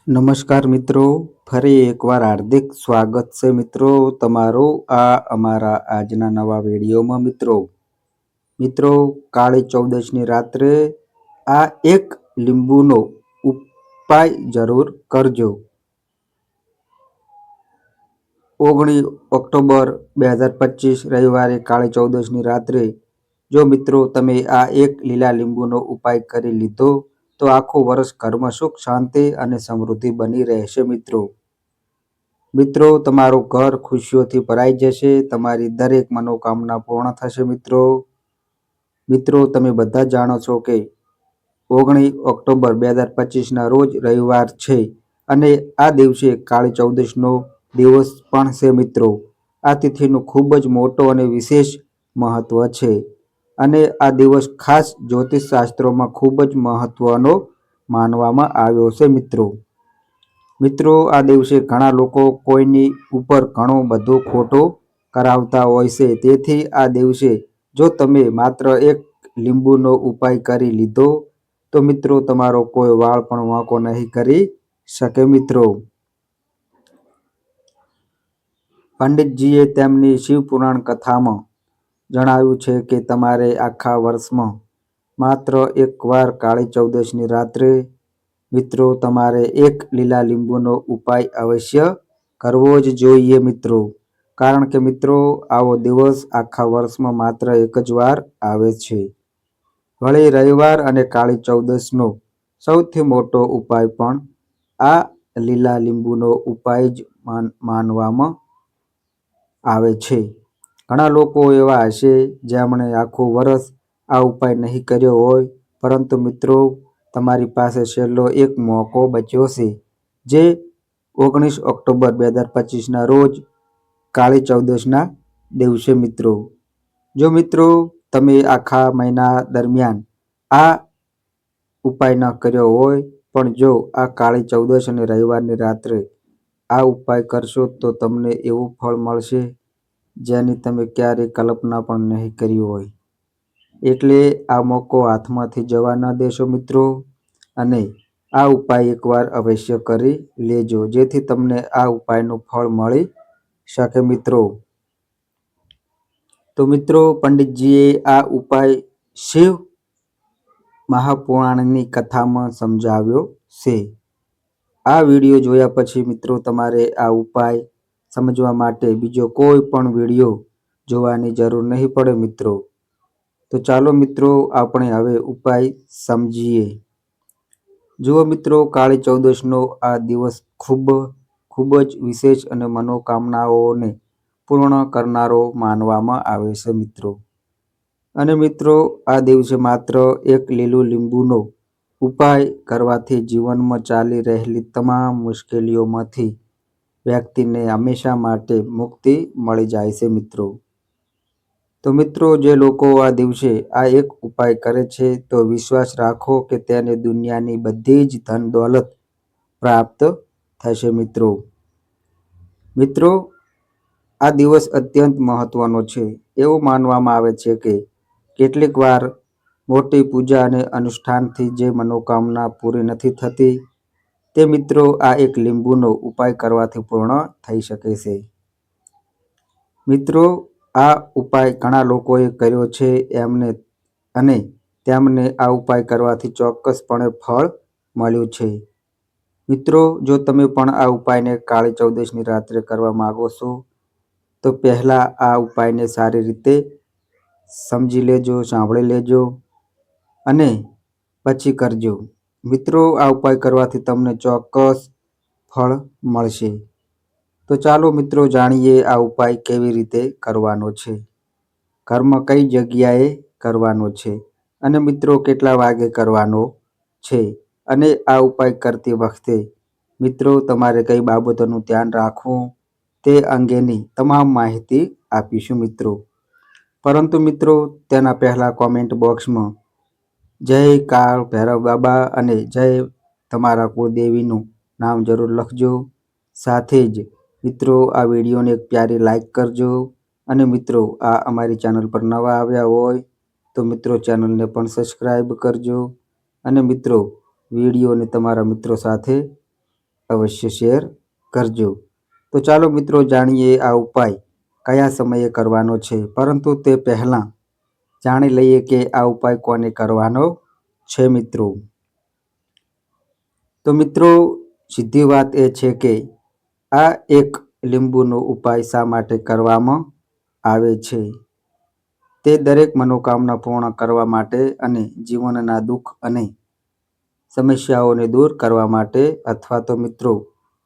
નમસ્કાર મિત્રો, ફરી એકવાર હાર્દિક સ્વાગત છે મિત્રો તમારું આ અમારા આજના નવા વિડીયોમાં મિત્રો કાળી ચૌદશની રાત્રે આ એક લીંબુનો ઉપાય જરૂર કરજો। 19 ઓક્ટોબર 2025 રવિવારે કાળી ચૌદશની રાત્રે જો મિત્રો તમે આ એક લીલા લીંબુનો ઉપાય કરી લીધો તો આખું વર્ષ ઘરમાં સુખ શાંતિ અને સમૃદ્ધિ બની રહેશે। મિત્રો તમારું ઘર ખુશીઓથી ભરાઈ જશે, તમારી દરેક મનોકામના પૂર્ણ થશે। મિત્રો તમે બધા જાણો છો કે 19 ઓક્ટોબર 2025ના રોજ રવિવાર છે અને આ દિવસે કાળી ચૌદશનો દિવસ પણ છે। આ તિથિનું ખૂબ જ મોટો અને વિશેષ મહત્વ છે અને આ દિવસ ખાસ જ્યોતિષ શાસ્ત્રોમાં ખૂબ જ મહત્વનો માનવામાં આવ્યો છે। મિત્રો આ દિવસે ઘણા લોકો કોઈની ઉપર ઘણું બધું ખોટું કરાવતા હોય છે, તેથી આ દિવસે જો તમે માત્ર એક લીંબુનો ઉપાય કરી લીધો તો મિત્રો તમારો કોઈ વાળ પણ વાંકો નહીં કરી શકે। પંડિતજીએ તેમની શિવપુરાણ કથામાં જણાવ્યું છે કે તમારે આખા વર્ષમાં માત્ર એકવાર કાળી ચૌદશની રાત્રે મિત્રો તમારે એક લીલા લીંબુનો ઉપાય અવશ્ય કરવો જ જોઈએ કારણ કે મિત્રો આવો દિવસ આખા વર્ષમાં માત્ર એક જ વાર આવે છે। વળી રવિવાર અને કાળી ચૌદશનો સૌથી મોટો ઉપાય પણ આ લીલા લીંબુનો ઉપાય જ માનવામાં આવે છે। ઘણા લોકો એવા હશે જેમણે આખું વર્ષ આ ઉપાય નહીં કર્યો હોય, પરંતુ મિત્રો તમારી પાસે છેલ્લો એક મોકો બચ્યો છે, જે 19 ઓક્ટોબર 2025ના રોજ કાળી ચૌદશના દિવસે જો મિત્રો તમે આખા મહિના દરમિયાન આ ઉપાય ન કર્યો હોય પણ જો આ કાળી ચૌદશ અને રવિવારની રાત્રે આ ઉપાય કરશો તો તમને એવું ફળ મળશે જેની તમે ક્યારેય કલ્પના પણ નહીં કરી હોય। એટલે આ મોકો હાથમાંથી જવા ન દેશો અને આ ઉપાય એકવાર અવશ્ય કરી લેજો, જેથી તમને આ ઉપાયનું ફળ મળી શકે। તો મિત્રો પંડિતજીએ આ ઉપાય શિવ મહાપુરાણની કથામાં સમજાવ્યો છે। આ વિડીયો જોયા પછી મિત્રો તમારે આ ઉપાય સમજવા માટે બીજો કોઈ પણ વિડીયો જોવાની જરૂર નહીં પડે। તો ચાલો મિત્રો આપણે હવે ઉપાય સમજીએ। જુઓ મિત્રો, કાળી ચૌદશનો આ દિવસ ખૂબ જ વિશેષ અને મનોકામનાઓને પૂર્ણ કરનારો માનવામાં આવે છે। અને મિત્રો આ દિવસે માત્ર એક લીલું લીંબુનો ઉપાય કરવાથી જીવનમાં ચાલી રહેલી તમામ મુશ્કેલીઓમાંથી વ્યક્તિને હંમેશા માટે મુક્તિ મળી જાય છે। તો મિત્રો જે લોકો આ દિવસે આ એક ઉપાય કરે છે તો વિશ્વાસ રાખો કે તેને દુનિયાની બધી જ ધન દોલત પ્રાપ્ત થશે। મિત્રો આ દિવસ અત્યંત મહત્વનો છે। એવું માનવામાં આવે છે કે કેટલીક વાર મોટી પૂજા અને અનુષ્ઠાનથી જે મનોકામના પૂરી નથી થતી તે મિત્રો આ એક લીંબુનો ઉપાય કરવાથી પૂર્ણ થઈ શકે છે। મિત્રો આ ઉપાય ઘણા લોકોએ કર્યો છે અને તેમને આ ઉપાય કરવાથી ચોક્કસપણે ફળ મળ્યું છે। મિત્રો જો તમે પણ આ ઉપાયને કાળી ચૌદશની રાત્રે કરવા માંગો છો તો પહેલા આ ઉપાયને સારી રીતે સમજી લેજો, સાંભળી લેજો અને પછી કરજો। મિત્રો આ ઉપાય કરવાથી તમને ચોક્કસ ફળ મળશે। તો ચાલો મિત્રો જાણીએ આ ઉપાય કેવી રીતે કરવાનો છે, ઘરમાં કઈ જગ્યાએ કરવાનો છે અને મિત્રો કેટલા વાગે કરવાનો છે, અને આ ઉપાય કરતી વખતે મિત્રો તમારે કઈ બાબતોનું ધ્યાન રાખવું તે અંગેની તમામ માહિતી આપીશું। પરંતુ મિત્રો તેના પહેલા કોમેન્ટ બોક્સમાં જય કાળ ભૈરવ બાબા અને જય તમારા કુળદેવીનું નામ જરૂર લખજો। સાથે જ મિત્રો આ વિડીયોને એક પ્યારી લાઈક કરજો અને મિત્રો આ અમારી ચેનલ પર નવા આવ્યા હોય તો મિત્રો ચેનલને પણ સબસ્ક્રાઈબ કરજો અને મિત્રો વિડીયોને તમારા મિત્રો સાથે અવશ્ય શેર કરજો. તો ચાલો મિત્રો જાણીએ આ ઉપાય કયા સમયે કરવાનો છે, પરંતુ તે પહેલાં જાણી લઈએ કે આ ઉપાય કોને કરવાનો છે મિત્રો. તો મિત્રો સીધી વાત એ છે કે આ એક લીંબુનો ઉપાય શા માટે કરવામાં આવે છે. તે દરેક મનોકામના પૂર્ણ કરવા માટે અને જીવનના દુઃખ અને સમસ્યાઓને દૂર કરવા માટે, અથવા તો મિત્રો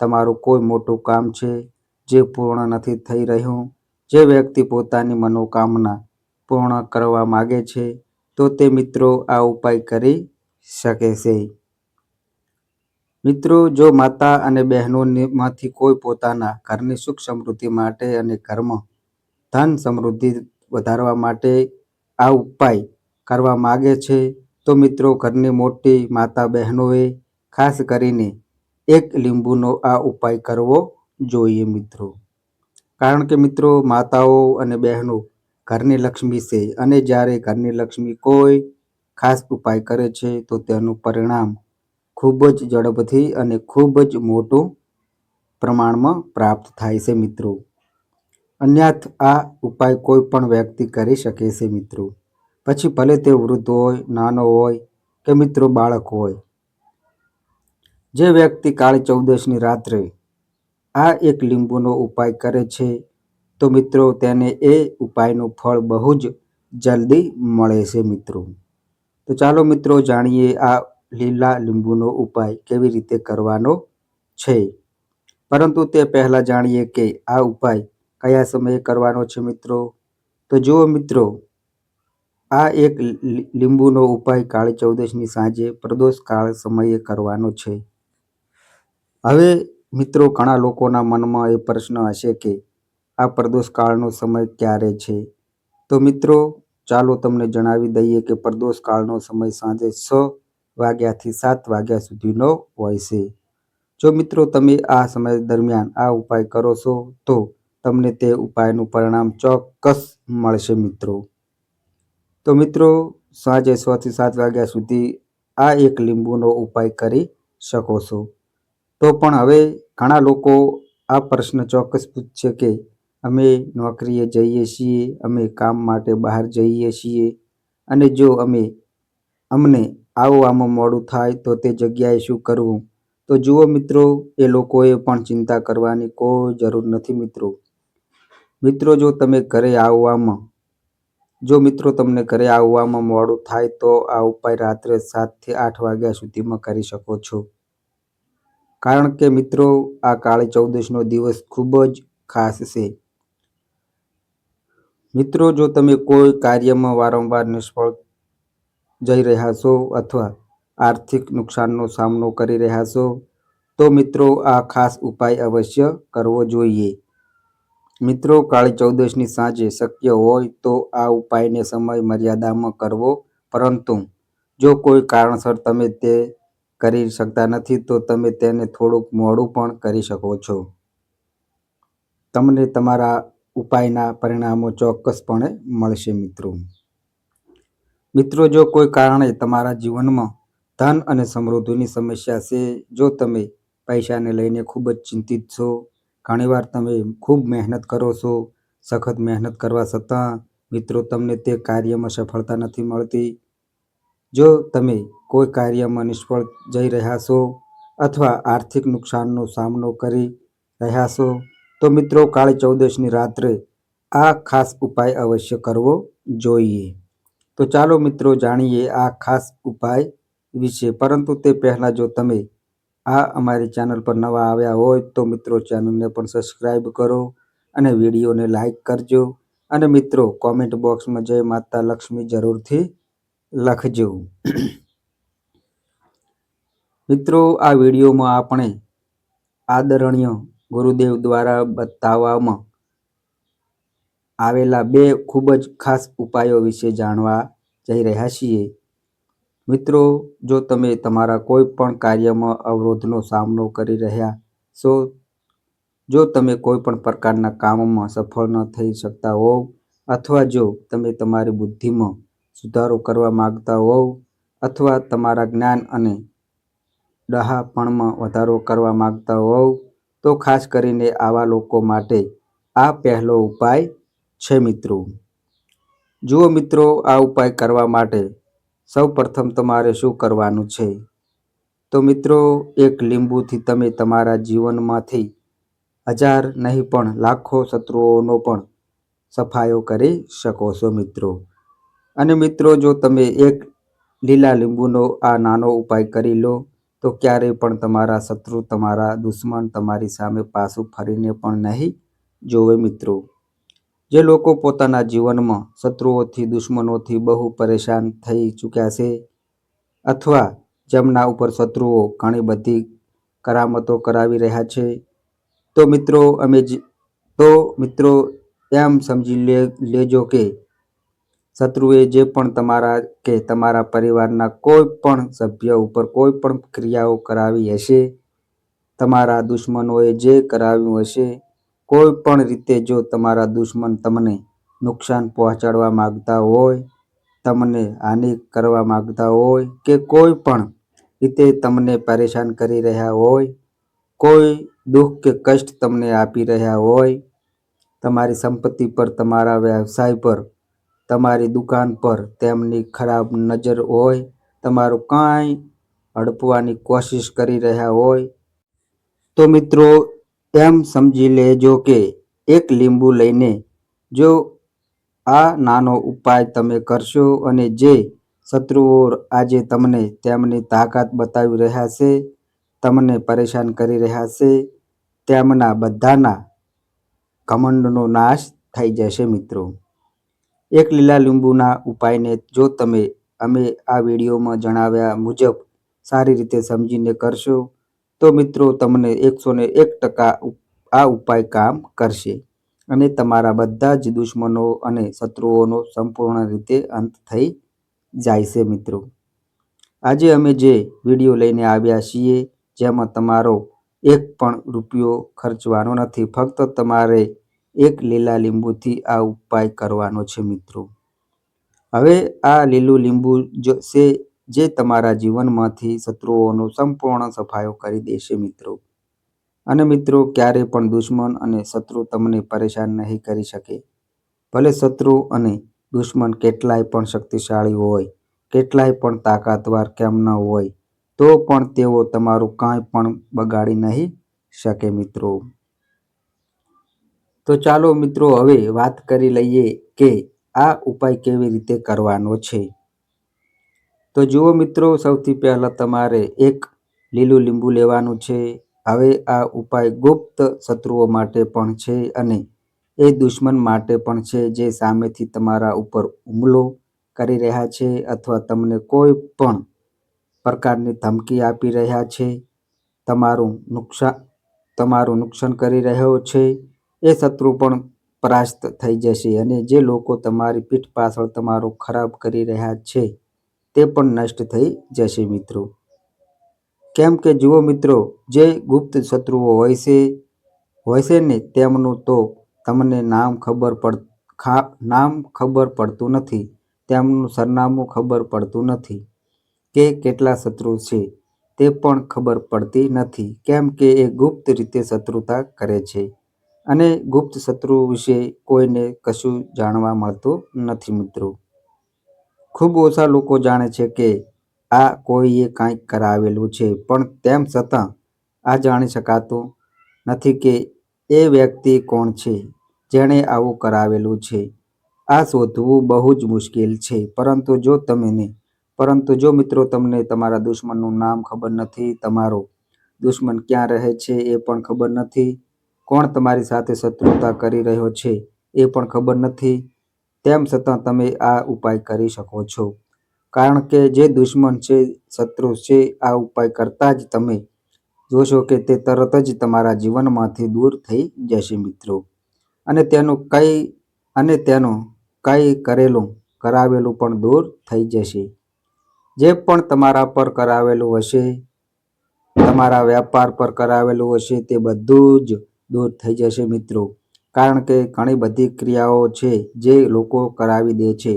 તમારું કોઈ મોટું કામ છે જે પૂર્ણ નથી થઈ રહ્યું, જે વ્યક્તિ પોતાની મનોકામના પૂર્ણ કરવા માગે છે, તો તે મિત્રો આ ઉપાય કરી શકે છે. મિત્રો જો માતા અને બહેનોમાંથી કોઈ પોતાના ઘરની સુખ સમૃદ્ધિ માટે અને ઘરમાં ધન સમૃદ્ધિ વધારવા માટે આ ઉપાય કરવા માગે છે, તો મિત્રો ઘરની મોટી માતા બહેનોએ ખાસ કરીને એક લીંબુનો આ ઉપાય કરવો જોઈએ મિત્રો. કારણ કે મિત્રો માતાઓ અને બહેનો ઘરની લક્ષ્મી છે, અને જ્યારે ઘરની લક્ષ્મી કોઈ ખાસ ઉપાય કરે છે તો તેનું પરિણામ ખૂબ જ ઝડપથી અને ખૂબ જ મોટું પ્રમાણમાં પ્રાપ્ત થાય છે મિત્રો. અન્યથા આ ઉપાય કોઈ પણ વ્યક્તિ કરી શકે છે મિત્રો, પછી ભલે તે વૃદ્ધ હોય, નાનો હોય કે મિત્રો બાળક હોય. જે વ્યક્તિ કાળી ચૌદશની રાત્રે આ એક લીંબુનો ઉપાય કરે છે, તો મિત્રો તેને એ ઉપાયનું ફળ બહુ જ જલ્દી મળે છે મિત્રો. તો ચાલો મિત્રો જાણીએ આ લીલા લીંબુનો ઉપાય કેવી રીતે કરવાનો છે. પરંતુ તે પહેલાં જાણીએ કે આ ઉપાય કયા સમયે કરવાનો છે મિત્રો. તો જુઓ મિત્રો, આ એક લીંબુનો ઉપાય કાળી ચૌદશની સાંજે પ્રદોષ કાળ સમયે કરવાનો છે. હવે મિત્રો ઘણા લોકોના મનમાં એ પ્રશ્ન હશે કે આ પ્રદોષ કાળનો સમય ક્યારે છે. તો મિત્રો ચાલો તમને જણાવી દઈએ કે પ્રદોષ કાળનો સમય સાંજે 6 વાગ્યાથી 7 વાગ્યા સુધીનો હોય છે. જો મિત્રો તમે આ સમય દરમિયાન આ ઉપાય કરો છો તો તમને તે ઉપાયનું પરિણામ ચોક્કસ મળશે મિત્રો. તો મિત્રો સાંજે 6 થી 7 વાગ્યા સુધી આ એક લીંબુનો ઉપાય કરી શકો છો. તો પણ હવે ઘણા લોકો આ પ્રશ્ન ચોક્કસ પૂછશે કે અમે નોકરીએ જઈએ છીએ, અમે કામ માટે બહાર જઈએ છીએ, અને જો અમને આવવામાં મોડું થાય તો તે જગ્યાએ શું કરવું. તો જુઓ મિત્રો, એ લોકોએ પણ ચિંતા કરવાની કોઈ જરૂર નથી મિત્રો. મિત્રો તમને ઘરે આવવામાં મોડું થાય તો આ ઉપાય રાત્રે 7 થી 8 વાગ્યા સુધીમાં કરી શકો છો. કારણ કે મિત્રો આ કાળી ચૌદશનો દિવસ ખૂબ જ ખાસ છે. મિત્રો જો તમે કોઈ કાર્યમાં વારંવાર નિષ્ફળ જઈ રહ્યા છો અથવા આર્થિક નુકસાનનો સામનો કરી રહ્યા છો, તો મિત્રો આ ખાસ ઉપાય અવશ્ય કરવો જોઈએ. મિત્રો કાળી ચૌદશની સાંજે શક્ય હોય તો આ ઉપાયને સમય મર્યાદામાં કરવો, પરંતુ જો કોઈ કારણસર તમે તે કરી શકતા નથી તો તમે તેને થોડુંક મોડું પણ કરી શકો છો. તમને તમારા ઉપાયના પરિણામો ચોક્કસપણે મળશે મિત્રો. મિત્રો જો કોઈ કારણે તમારા જીવનમાં ધન અને સમૃદ્ધિની સમસ્યા છે, જો તમે પૈસાને લઈને ખૂબ જ ચિંતિત છો, ઘણીવાર તમે ખૂબ મહેનત કરો છો, સખત મહેનત કરવા છતાં મિત્રો તમને તે કાર્યમાં સફળતા નથી મળતી, જો તમે કોઈ કાર્યમાં નિષ્ફળ જઈ રહ્યા છો અથવા આર્થિક નુકસાનનો સામનો કરી રહ્યા છો, તો મિત્રો કાળી ચૌદશની રાત્રે આ ખાસ ઉપાય અવશ્ય કરવો જોઈએ. તો ચાલો મિત્રો જાણીએ આ ખાસ ઉપાય વિશે. પરંતુ તે પહેલાં જો તમે અમારી ચેનલ પર નવા આવ્યા હોય તો મિત્રો ચેનલને પણ સબસ્ક્રાઈબ કરો અને વિડીયોને લાઈક કરજો, અને મિત્રો કોમેન્ટ બોક્સમાં જય માતા લક્ષ્મી જરૂરથી લખજો. મિત્રો આ વિડીયોમાં આપણે આદરણીય ગુરુદેવ દ્વારા બતાવવામાં આવેલા 2 ખૂબ જ ખાસ ઉપાયો વિશે જાણવા જઈ રહ્યા છીએ. મિત્રો જો તમે તમારા કોઈ પણ કાર્યમાં અવરોધનો સામનો કરી રહ્યા છો, જો તમે કોઈ પણ પ્રકારના કામમાં સફળ ન થઈ શકતા હોવ, અથવા જો તમે તમારી બુદ્ધિમાં સુધારો કરવા માંગતા હોવ, અથવા તમારા જ્ઞાન અને ડહાપણમાં વધારો કરવા માંગતા હોવ તો ખાસ કરીને આવા લોકો માટે આ પહેલો ઉપાય છે મિત્રો. જુઓ મિત્રો, આ ઉપાય કરવા માટે સૌ પ્રથમ તમારે શું કરવાનું છે? તો મિત્રો, એક લીંબુથી તમે તમારા જીવનમાંથી હજાર નહીં પણ લાખો શત્રુઓનો પણ સફાયો કરી શકો છો મિત્રો. અને મિત્રો, જો તમે એક લીલા લીંબુનો આ નાનો ઉપાય કરી લો તો ક્યારેય પણ તમારા શત્રુ, તમારા દુશ્મન તમારી સામે પાછું ફરીને પણ નહીં જોવે મિત્રો. જે લોકો પોતાના જીવનમાં શત્રુઓથી, દુશ્મનોથી બહુ પરેશાન થઈ ચૂક્યા છે, અથવા જેમના ઉપર શત્રુઓ ઘણી બધી કરામતો કરાવી રહ્યા છે, તો મિત્રો એમ સમજી લેજો કે શત્રુએ જે પણ તમારા કે તમારા પરિવારના કોઈ પણ સભ્ય ઉપર કોઈ પણ ક્રિયાઓ કરાવી હશે, તમારા દુશ્મનોએ જે કરાવ્યું હશે, કોઈ પણ રીતે જો તમારા દુશ્મન તમને નુકસાન પહોંચાડવા માંગતા હોય, તમને હાનિ કરવા માંગતા હોય, કે કોઈ પણ રીતે તમને પરેશાન કરી રહ્યા હોય, કોઈ દુઃખ કે કષ્ટ તમને આપી રહ્યા હોય, તમારી સંપત્તિ પર, તમારા વ્યવસાય પર, તમારી દુકાન પર તેમની ખરાબ નજર હોય, તમારું કાંઈ હડપવાની કોશિશ કરી રહ્યા હોય, તો મિત્રો એમ સમજી લેજો કે એક લીંબુ લઈને જો આ નાનો ઉપાય તમે કરશો અને જે શત્રુઓ આજે તમને તેમની તાકાત બતાવી રહ્યા છે, તમને પરેશાન કરી રહ્યા છે, તેમના બધાના ઘમંડનો નાશ થઈ જશે મિત્રો. એક લીલા લીંબુના ઉપાયને જો તમે અમે આ વિડીયોમાં જણાવ્યા મુજબ સારી રીતે સમજીને કરશો તો મિત્રો તમને 101% આ ઉપાય કામ કરશે અને તમારા બધા જ દુશ્મનો અને શત્રુઓનો સંપૂર્ણ રીતે અંત થઈ જાય છે મિત્રો. આજે અમે જે વિડીયો લઈને આવ્યા છીએ, જેમાં તમારો એક પણ રૂપિયો ખર્ચવાનો નથી, ફક્ત તમારે એક લીલા લીંબુથી આ ઉપાય કરવાનો છે મિત્રો. હવે આ લીલું લીંબુ છે જે તમારા જીવનમાંથી શત્રુઓનો સંપૂર્ણ સફાયો કરી દેશે મિત્રો. અને મિત્રો, ક્યારેય પણ દુશ્મન અને શત્રુ તમને પરેશાન નહીં કરી શકે. ભલે શત્રુ અને દુશ્મન કેટલાય પણ શક્તિશાળી હોય, કેટલાય પણ તાકાતવાર કેમ ન હોય, તો પણ તેઓ તમારું કાંઈ પણ બગાડી નહીં શકે મિત્રો. તો ચાલો મિત્રો, હવે વાત કરી લઈએ કે આ ઉપાય કેવી રીતે કરવાનો છે. તો જુઓ મિત્રો, સૌથી પહેલાં તમારે એક લીલું લીંબુ લેવાનું છે. હવે આ ઉપાય ગુપ્ત શત્રુઓ માટે પણ છે અને એ દુશ્મન માટે પણ છે જે સામેથી તમારા ઉપર હુમલો કરી રહ્યા છે અથવા તમને કોઈ પણ પ્રકારની ધમકી આપી રહ્યા છે, તમારું નુકસાન કરી રહ્યો છે. એ શત્રુ પણ પરાસ્ત થઈ જશે અને જે લોકો તમારી પીઠ પાછળ તમારું ખરાબ કરી રહ્યા છે તે પણ નષ્ટ થઈ જશે મિત્રો. કેમ કે જુઓ મિત્રો, જે ગુપ્ત શત્રુઓ હોય છે ને, તેમનું તો તમને નામ ખબર પડતું નથી, તેમનું સરનામું ખબર પડતું નથી, કે કેટલા શત્રુ છે તે પણ ખબર પડતી નથી. કેમ કે એ ગુપ્ત રીતે શત્રુતા કરે છે અને ગુપ્ત શત્રુ વિશે કોઈને કશું જાણવા મળતું નથી મિત્રો. ખૂબ ઓછા લોકો જાણે છે કે આ કોઈએ કંઈક કરાવેલું છે, પણ તેમ છતાં આ જાણી શકાતું નથી કે એ વ્યક્તિ કોણ છે જેણે આવું કરાવેલું છે. આ શોધવું બહુ જ મુશ્કેલ છે. પરંતુ જો મિત્રો તમને તમારા દુશ્મનનું નામ ખબર નથી, તમારો દુશ્મન ક્યાં રહે છે એ પણ ખબર નથી, કોણ તમારી સાથે શત્રુતા કરી રહ્યો છે એ પણ ખબર નથી, તેમ છતાં તમે આ ઉપાય કરી શકો છો. કારણ કે જે દુશ્મન છે, શત્રુ છે, આ ઉપાય કરતાં જ તમે જોશો કે તે તરત જ તમારા જીવનમાંથી દૂર થઈ જશે મિત્રો. અને તેનું કંઈ કરાવેલું પણ દૂર થઈ જશે. જે પણ તમારા પર કરાવેલું હશે, તમારા વ્યાપાર પર કરાવેલું હશે, તે બધું જ દૂર થઈ જશે મિત્રો. કારણ કે ઘણી બધી ક્રિયાઓ છે જે લોકો કરાવી દે છે.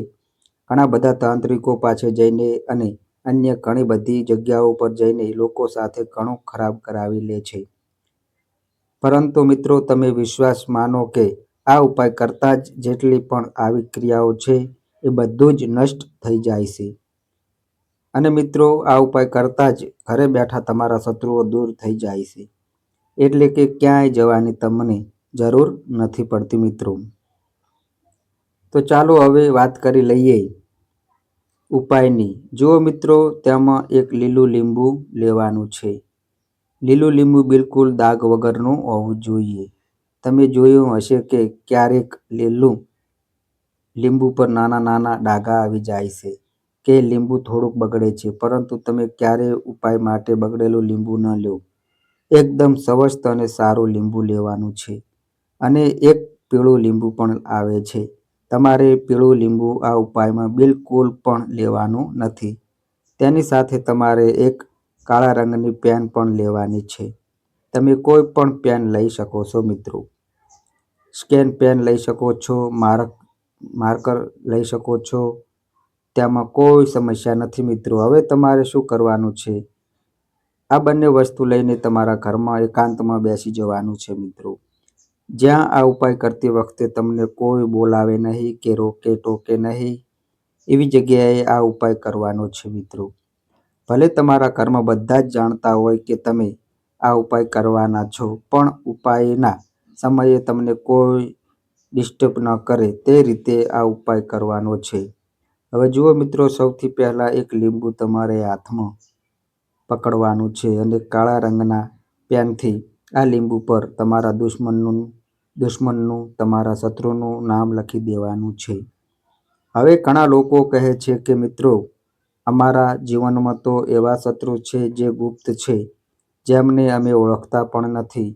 ઘણા બધા તાંત્રિકો પાસે જઈને અને અન્ય ઘણી બધી જગ્યાઓ પર જઈને લોકો સાથે ઘણું ખરાબ કરાવી લે છે. પરંતુ મિત્રો, તમે વિશ્વાસ માનો કે આ ઉપાય કરતાં જ જેટલી પણ આવી ક્રિયાઓ છે એ બધું જ નષ્ટ થઈ જાય છે. અને મિત્રો, આ ઉપાય કરતાં જ ઘરે બેઠા તમારા શત્રુઓ દૂર થઈ જાય છે. એટલે કે ક્યાંય જવાની તમને જરૂર નથી પડતી મિત્રો. તો ચાલો હવે વાત કરી લઈએ ઉપાયની. જુઓ મિત્રો, તેમાં એક લીલું લીંબુ લેવાનું છે. લીલું લીંબુ બિલકુલ દાગ વગરનું હોવું જોઈએ. તમે જોયું હશે કે ક્યારેક લીલું લીંબુ પર નાના નાના ડાઘા આવી જાય છે કે લીંબુ થોડુંક બગડે છે, પરંતુ તમે ક્યારેય ઉપાય માટે બગડેલું લીંબુ ન લો. એકદમ સ્વસ્થ અને સારું લીંબુ લેવાનું છે. અને એક પીળું લીંબુ પણ આવે છે. તમારે પીળું લીંબુ આ ઉપાયમાં બિલકુલ પણ લેવાનું નથી. તેની સાથે તમારે એક કાળા રંગની પેન પણ લેવાની છે. તમે કોઈ પણ પેન લઈ શકો છો મિત્રો. સ્કેચ પેન લઈ શકો છો, માર્કર લઈ શકો છો. તેમાં કોઈ સમસ્યા નથી મિત્રો. હવે તમારે શું કરવાનું છે? આ બંને વસ્તુ લઈને તમારા ઘરમાં એકાંતમાં બેસી જવાનું છે મિત્રો. જ્યાં આ ઉપાય કરતી વખતે તમને કોઈ બોલાવે નહીં કે રોકે ટોકે નહીં, એવી જગ્યાએ આ ઉપાય કરવાનો છે મિત્રો. ભલે તમારા ઘરમાં બધા જ જાણતા હોય કે તમે આ ઉપાય કરવાના છો, પણ ઉપાયના સમયે તમને કોઈ ડિસ્ટર્બ ન કરે તે રીતે આ ઉપાય કરવાનો છે. હવે જુઓ મિત્રો, સૌથી પહેલાં એક લીંબુ તમારે હાથમાં પકડવાનું છે અને કાળા રંગના પેનથી આ લીંબુ પર તમારા દુશ્મનનું, તમારા શત્રુનું નામ લખી દેવાનું છે. હવે ઘણા લોકો કહે છે કે મિત્રો, અમારા જીવનમાં તો એવા શત્રુ છે જે ગુપ્ત છે, જેમને અમે ઓળખતા પણ નથી,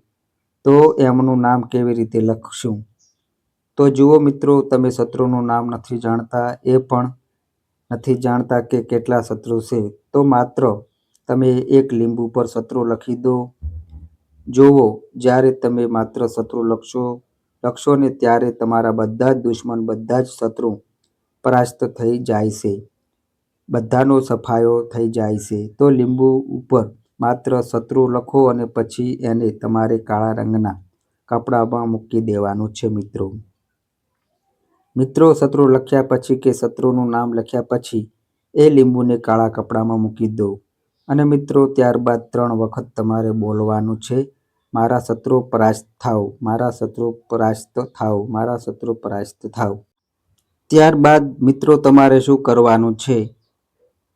તો એમનું નામ કેવી રીતે લખશું? તો જુઓ મિત્રો, તમે શત્રુનું નામ નથી જાણતા, એ પણ નથી જાણતા કે કેટલા શત્રુ છે, તો માત્ર તમે એક લીંબુ પર શત્રુ લખી દો. જોવો, જ્યારે તમે માત્ર શત્રુ લખશો ને ત્યારે તમારા બધા જ દુશ્મન, બધા જ શત્રુ પરાસ્ત થઈ જાય છે. બધાનો સફાયો થઈ જાય છે. તો લીંબુ ઉપર માત્ર શત્રુ લખો અને પછી એને તમારે કાળા રંગના કપડામાં મૂકી દેવાનું છે મિત્રો. મિત્રો, શત્રુ લખ્યા પછી કે શત્રુનું નામ લખ્યા પછી એ લીંબુને કાળા કપડામાં મૂકી દો. અને મિત્રો, ત્યારબાદ 3 વખત તમારે બોલવાનું છે, મારા શત્રુ પરાસ્ત થાવ, મારા શત્રુ પરાસ્ત થાવ, મારા શત્રુ પરાસ્ત થાવ. ત્યારબાદ મિત્રો, તમારે શું કરવાનું છે?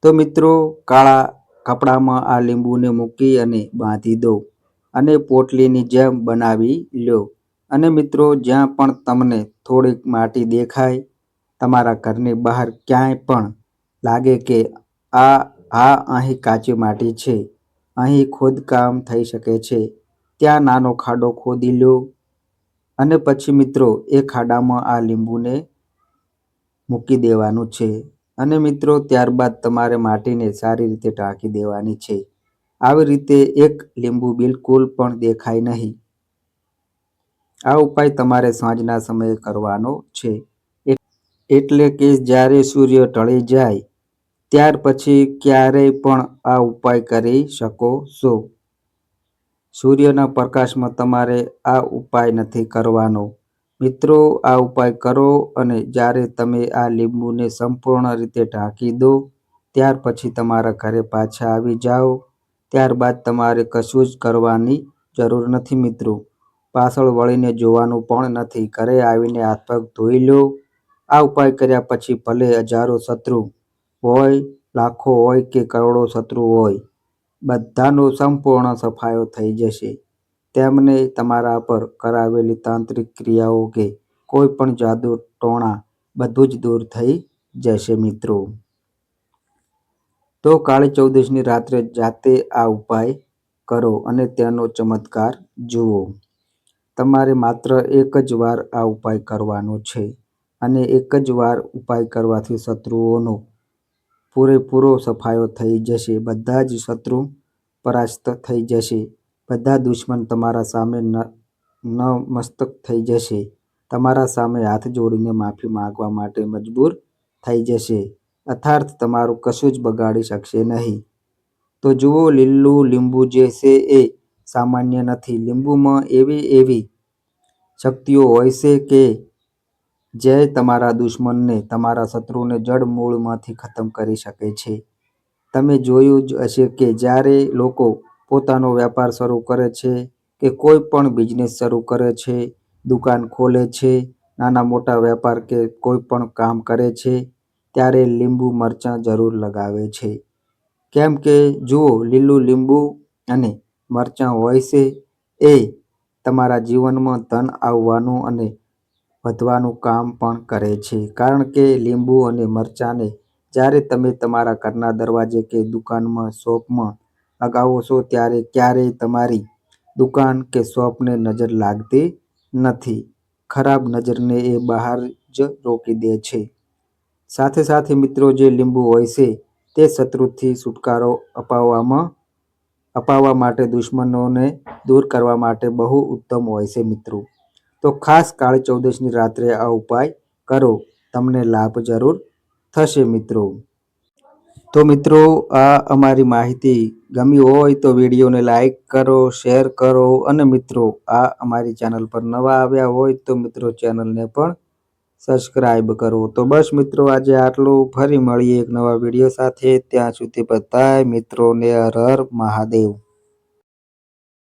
તો મિત્રો, કાળા કપડામાં આ લીંબુને મૂકી અને બાંધી દો અને પોટલીની જેમ બનાવી લો. અને મિત્રો, જ્યાં પણ તમને થોડીક માટી દેખાય, તમારા ઘરની બહાર ક્યાંય પણ લાગે કે અહીં કાચી માટી છે, અહીં ખોદકામ થઈ શકે છે, ત્યાં નાનો ખાડો ખોદી લો. અને પછી મિત્રો, એ ખાડામાં આ લીંબુને મૂકી દેવાનું છે. અને મિત્રો, ત્યારબાદ તમારે માટીને સારી રીતે ઢાંકી દેવાની છે. આવી રીતે એક લીંબુ બિલકુલ પણ દેખાય નહીં. આ ઉપાય તમારે સાંજના સમયે કરવાનો છે. એટલે કે જ્યારે સૂર્ય ઢળી જાય ત્યાર પછી ક્યારેય પણ આ ઉપાય કરી શકો છો. સૂર્યના પ્રકાશમાં તમારે આ ઉપાય નથી કરવાનો. મિત્રો, આ ઉપાય કરો અને જ્યારે તમે આ લીંબુને સંપૂર્ણ રીતે ઢાંકી દો, ત્યાર પછી તમારા ઘરે પાછા આવી જાઓ. ત્યારબાદ તમારે કશું જ કરવાની જરૂર નથી મિત્રો. પાછળ વળીને જોવાનું પણ નથી. ઘરે આવીને હાથ પગ ધોઈ લો. આ ઉપાય કર્યા પછી ભલે હજારો શત્રુ હોય, લાખો હોય કે કરોડો શત્રુ હોય, બધાનો સંપૂર્ણ સફાયો થઈ જશે. તેમને તમારા પર કરાવેલી તાંત્રિક ક્રિયાઓ કે કોઈ પણ જાદુ ટોણા બધું જ દૂર થઈ જશે મિત્રો. તો કાળી ચૌદશની રાત્રે જાતે આ ઉપાય કરો અને તેનો ચમત્કાર જુઓ. તમારે માત્ર એક જ વાર આ ઉપાય કરવાનો છે અને એક જ વાર ઉપાય કરવાથી શત્રુઓનો પૂરેપૂરો સફાયો થઈ જશે. બધા જ શત્રુ પરાસ્ત થઈ જશે. બધા દુશ્મન તમારા સામે નતમસ્તક થઈ જશે. તમારા સામે હાથ જોડીને માફી માંગવા માટે મજબૂર થઈ જશે. અર્થાત તમારું કશું જ બગાડી શકશે નહીં. તો જુઓ, લીલું લીંબુ જે છે એ સામાન્ય નથી. લીંબુમાં એવી શક્તિઓ હોય છે કે જે તમારા દુશ્મનને, તમારા શત્રુને જડ મૂળમાંથી ખતમ કરી શકે છે. તમે જોયું જ હશે કે જ્યારે લોકો પોતાનો વેપાર શરૂ કરે છે કે કોઈ પણ બિઝનેસ શરૂ કરે છે, દુકાન ખોલે છે, નાના મોટા વેપાર કે કોઈ પણ કામ કરે છે, ત્યારે લીંબુ મરચાં જરૂર લગાવે છે. કેમ કે જુઓ, લીલું લીંબુ અને મરચાં હોય છે એ તમારા જીવનમાં ધન આવવાનું અને વધવાનું કામ પણ કરે છે. કારણ કે લીંબુ અને મરચાંને જ્યારે તમે તમારા ઘરના દરવાજે કે દુકાનમાં, શોપમાં લગાવો છો ત્યારે ક્યારેય તમારી દુકાન કે શોપને નજર લાગતી નથી. ખરાબ નજરને એ બહાર જ રોકી દે છે. સાથે સાથે મિત્રો, જે લીંબુ હોય છે તે શત્રુથી છુટકારો અપાવવા માટે, દુશ્મનોને દૂર કરવા માટે બહુ ઉત્તમ હોય છે મિત્રો. તો ખાસ કાળી ચૌદશની રાત્રે આ ઉપાય કરો, તમને લાભ જરૂર થશે મિત્રો. તો મિત્રો, આ અમારી માહિતી ગમી હોય તો વિડીયોને લાઈક કરો, શેર કરો અને મિત્રો આ અમારી ચેનલ પર નવા આવ્યા હોય તો મિત્રો ચેનલને પણ સબસ્ક્રાઈબ કરો. તો બસ મિત્રો, આજે આટલું. ફરી મળીએ એક નવા વિડીયો સાથે. ત્યાં સુધી બધાય મિત્રોને હર હર મહાદેવ.